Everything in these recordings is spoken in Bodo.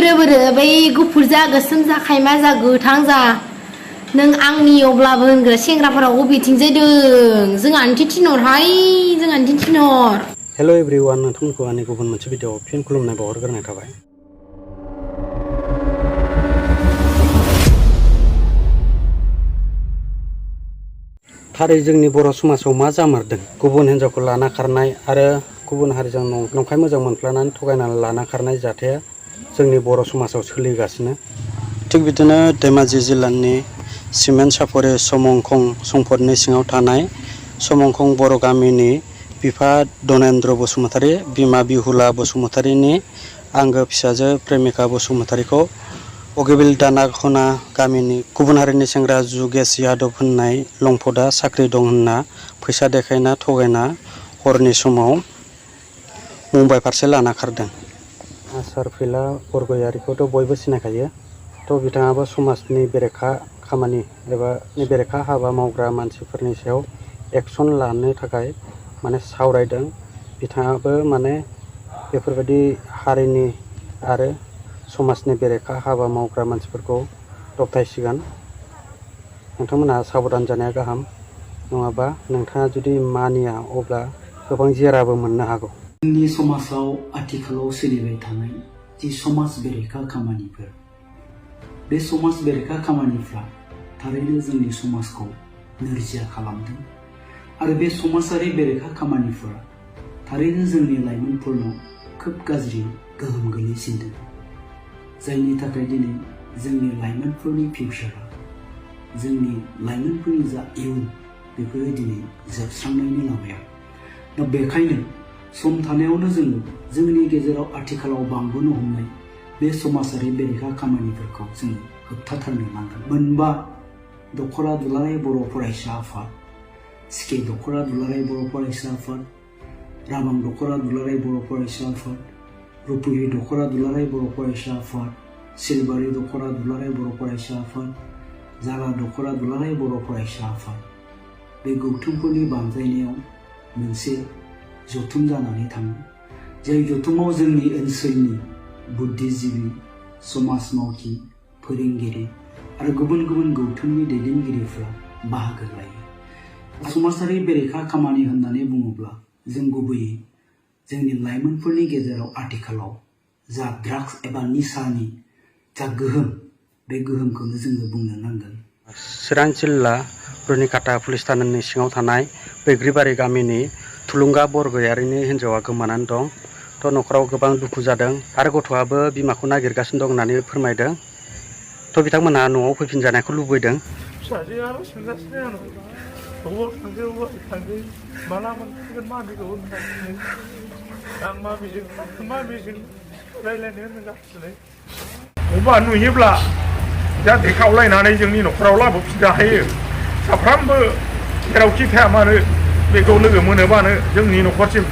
गोरोबोरो बै गुफुर जा गोसोम जा खायमा जा गोथां जा नों आंनि अब्लाबो होनग्रा सेंग्राफोरा अबेथिंजाय दों जोंहानो थिनहरहाय जोंहानो थिनहर। हेलो एवरीवन नोंथांमोनखौ आंनि गुबुन मोनसे भिडिअ फिन खुलुमनाय बावहरग्रोनाय थाबाय। थारै जोंनि बर' समाजाव मा जामारदों गुबुन हिनजावखौ लाना खारनाय आरो गुबुन हारिजों नंखाय मोजां मोनफ्लानानै थगायनानै लाना खारनाय जाथाया जोंनि बर' समाजाव सोलिगासिनो। थिग बिदिनो धेमाजि जिल्लानि सिमेन्ट सापरि समंखं संपदनि सिङाव थानाय समंखं बर' गामिनि बिफा दनेन्द्र बसुमतारी बिमा बिहुला बसुमतारीनि आंगो फिसाजो प्रेमिका बसुमतारीखौ अगिबिल दानाखना गामिनि गुबुन हारिनि सेंग्रा जुगेश यादव होननाय लंफदा साख्रि दं होनना फैसा देखायना थगायना हरनि समाव मुम्बाइ फारसे लाना खारदों। आसार फैला बरगयारिखौथ' बयबो सिनायखायो। थ' बिथाङाबो समाजनि बेरेखा खामानि एबा बेरेखा हाबा मावग्रा मानसिफोरनि सायाव एक्सन लानो थाखाय माने सावरायदों। बिथाङाबो माने बेफोरबायदि हारिनि आरो समाजनि बेरेखा हाबा मावग्रा मानसिफोरखौ दबथायसिगोन। नोंथांमोनहा साबधान जानाया गाहाम, नङाबा नोंथाङा जुदि मानिया अब्ला गोबां जेराबो मोननो हागौ। जोंनि समाजाव आथिखालाव सोलिबाय थानाय जि समाज बेरेखा खामानिफोर, बे समाज बेरेखा खामानिफ्रा थारैनो जोंनि समाजखौ नोरजिया खालामदों आरो बे समाजारि बेरेखा खामानिफोरा थारैनो जोंनि लाइमोनफोरनाव खोब गाज्रि गोहोम गोलैसिनदों। जायनि थाखाय दिनै जोंनि लाइमोनफोरनि फिउचारा, जोंनि लाइमोनफोरनि जा इयुन बेफोरो दिनै जोबस्रांनायनि लामायाव। दा बेखायनो सम थानायावनो जोङो जोंनि गेजेराव आथिखालाव बांबोनो हमनाय बे समाजारि बेरेखा खामानिफोरखौ जोङो होबथाथारनो नांगोन। मोनबा दख'रा दुलाराय बर' फरायसा आफाद, सिके दख'रा दुलाराय बर' फरायसा आफाद, राबां दख'रा दुलाराय बर' फरायसा आफाद, रुपुहि दख'रा दुलाराय बर' फरायसा आफाद, सिलबारि दख'रा दुलाराय बर' फरायसा आफाद, जारा दख'रा दुलाराय बर' फरायसा आफाद, बे गौथुमफोरनि बानजायनायाव मोनसे जथुम जानानै थाङो। जाय जथुमाव जोंनि ओनसोलनि बुद्धिजिबि, समाज मावथि, फोरोंगिरि आरो गुबुन गुबुन गौथुमनि दैदेनगिरिफ्रा बाहागो लायो। समाजारि बेरेखा खामानि होननानै बुङोब्ला जों गुबैयै जोंनि लाइमोनफोरनि गेजेराव आथिखालाव जा ड्राग्स एबा निसानि जा गोहोम, बे गोहोमखौनो जोङो बुंनो नांगोन। चिरां जिल्ला रुनिकाटा पुलिस थानानि सिङाव थानाय बैग्रिबारि गामिनि थुलुंगा बरगयारिनि हिन्जावा गोमानानै दं। थ' न'खराव गोबां दुखु जादों आरो गथ'आबो बिमाखौ नागिरगासिनो दं होननानै फोरमायदों। थ' बिथांमोनहा न'आव फैफिनजानायखौ लुबैदों। फिसाजोआबो सोंगासिनो आंनाव बबाव थांदों बबाव थांदों माला मोनफैगोन मामिखौ होनगासिनो। आं मामिजों रायज्लायनो होनगासिनो। बबेबा नुयोब्ला जाहाथे खावलायनानै जोंनि न'खराव लाबोफिननो हायो। साफ्रामबो जेरावखि थाया मानो बेखौ लोगो मोनोबानो जोंनि न'खरसिम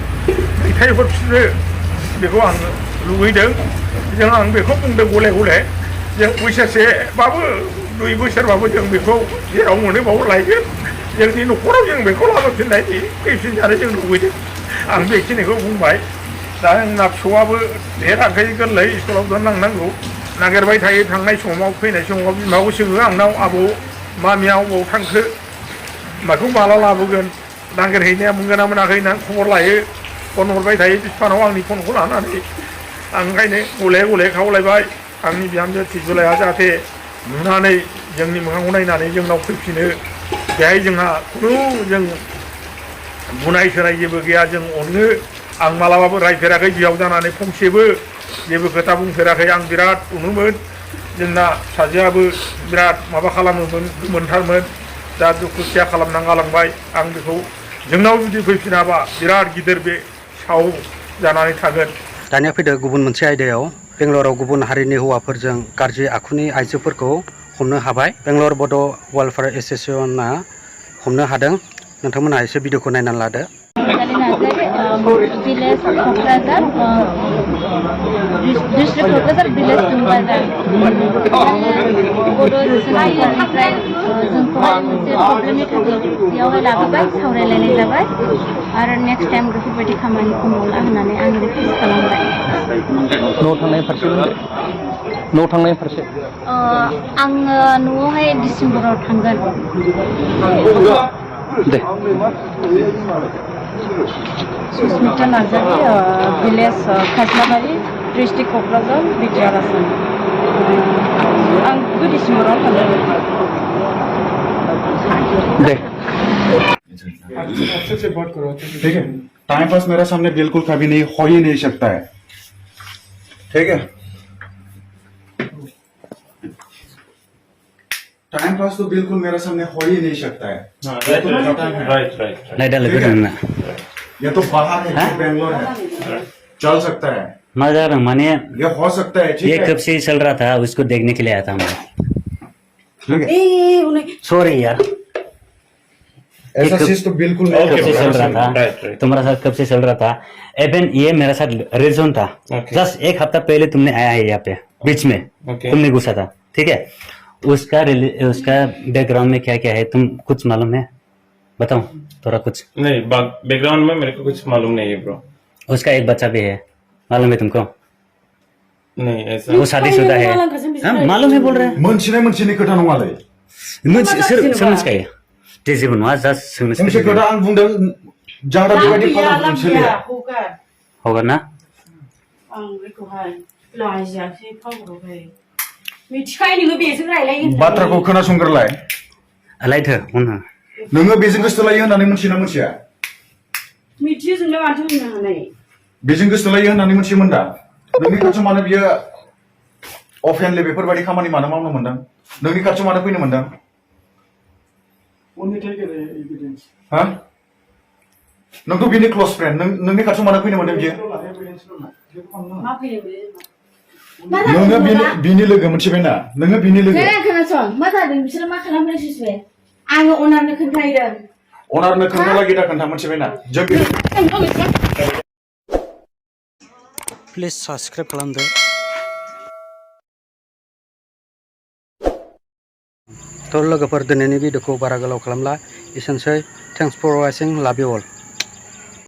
दैथायहरफिनो बेखौ आं लुबैदों। आं बेखौ बुंदों गले गले, जों बोसोरसेबाबो 2 बोसोरबाबो जों बेखौ जेराव मोनो बाव लायगोन। जोंनि न'खराव जों बेखौ लाबोफिननायनि फैफिनजानो जों लुबैदों। आं बेखिनिखौ बुंबाय। दा आंना फिसौआबो देराखै, गोरलै, स्कुलाव दोनलांनांगौ। नागिरबाय थायो, थांनाय समाव फैनाय समाव बिमाखौ सोङो आंनाव, आबौ मामिया अबाव थांखो, माखौ माला लाबोगोन, नागिरहैनाया मोनगोन ना मोनाखै होननानै खबर लायो। फन हरबाय थायो बिफानाव आंनि फनखौ लानानै। आं ओंखायनो गले गले खावलायबाय आंनि बिहामजो थिजुलाया जाहाथे नुनानै जोंनि मोखांखौ नायनानै जोंनाव फैफिनो। बेहाय जोंहा खुनु जों बुनाय सोनाय जेबो गैया, जों अनो। आं मालाबाबो रायफेराखै, बिहाव जानानै फंसेबो जेबो खोथा बुंफेराखै। आं बिराद अनोमोन। जोंना फिसाजोआबो बिराद माबा खालामोमोन, गोमोनथारमोन। दा दुखुथिया खालामना गालांबाय। आं बेखौ जोंनाव जुदि फैफिनाबा बिराद गिदिर बे साव जानानै थागोन। दानिया फैदो गुबुन मोनसे आयदायाव। बेंगलराव गुबुन हारिनि हौवाफोरजों गाज्रि आखुनि आइजोफोरखौ हमनो हाबाय। बेंगलर बड' वेलफेयार एस'सिएशना हमनो हादों। नोंथांमोनहा एसे भिडिअखौ नायनानै लादो। Village Kokrajhar district Kokrajhar village Dumbazar Bodo' सोमाजानिफ्राय जोंखौहाय मोनसे प्रब्लेमनि थाखाय बेयावहाय लाबोबाय सावरायलायनाय जाबाय आरो नेक्स्ट टाइम बेफोरबायदि खामानिखौ मावला होननानै आं रिकुवेस्ट खालामबाय न' थांनाय फारसे आङो न'आवहाय डिसेम्बराव थांगोन दे Susmita Narzary village Khaslabari district Kokrajhar BTR Assam आं 2 डिसेम्बराव थांगोन दे ठीक है टाइम पास मेरे सामने बिल्कुल कभी नहीं हो ही नहीं सकता है ठीक है टाइम पास तो बिल्कुल मेरे सामने हो ही नहीं सकता है राइट ये तो बाहर है बेंगलोर है चल सकता है मजा माने ये हो सकता है ठीक ये है कब से चल रहा था उसको देखने के लिए आया था मैं ठीक है सॉरी यार ऐसा चीज तो बिल्कुल कब से चल रहा था Right. तुम्हारा साथ कब से चल रहा था एवन ये मेरा साथ रीजन था जस्ट 1 हफ्ता पहले तुमने आया है यहाँ पे बीच में तुमने घुसा था ठीक है उसका बैकग्राउंड में क्या क्या है तुम कुछ मालूम है बताओ थोड़ा कुछ नहीं बैकग्राउंड में मेरे को कुछ मालूम नहीं है ब्रो उसका एक बच्चा भी है मालूम है तुमको नहीं ऐसा वो शादीशुदा है हाँ, मालूम है बोल रहे हैं मोनसेनि खोथा नङालै सोंनोसै दे जेबो नङा जास्ट मोनसे सोंनोसै खोथा आं बुंदों जाग्रा बेबायदि खालामनो सोलिया हगोन ना आं बेखौहाय लाजियाखै फावखौहाय मिथिखायो नोङो बेजों रायलायो बाथ्राखौ खोनासंग्रोलाय लायथो उनहा नोङो बेजों गोसोथोलायो होननानै मिथियोना मिथिया मिथियो जोंलाय माथो होननो हानाय बेजों गोसोथोलायो होननानै मिथियोमोन दा नोंनि खाथियाव मानो बियो अफेनलि बेफोरबायदि खामानि मानो मावनो मोनदों नोंनि खाथियाव मानो फैनो मोनदों हा नोंथ' बिनि क्लस फ्रेन्ड नोंनि खाथियाव मानो फैनो मोनदों बियो मा फैयो बे नोङो बिनि लोगो मोनथिबायना नोङो बिनि लोगो खोनासं मा जादों बिसोरो मा खालामगासिनो बे आङो अनारनो खोन्थाहैदों अनारनो खोन्थाला गिदा खोन्था मोनथिबायना जों प्लिज साबस्क्राइब खालामदो थ' लोगोफोर दिनैनि भिडिअखौ बारा गोलाव खालामला एसेनोसै थेंक्स फर वाचिं लाभ इउ अल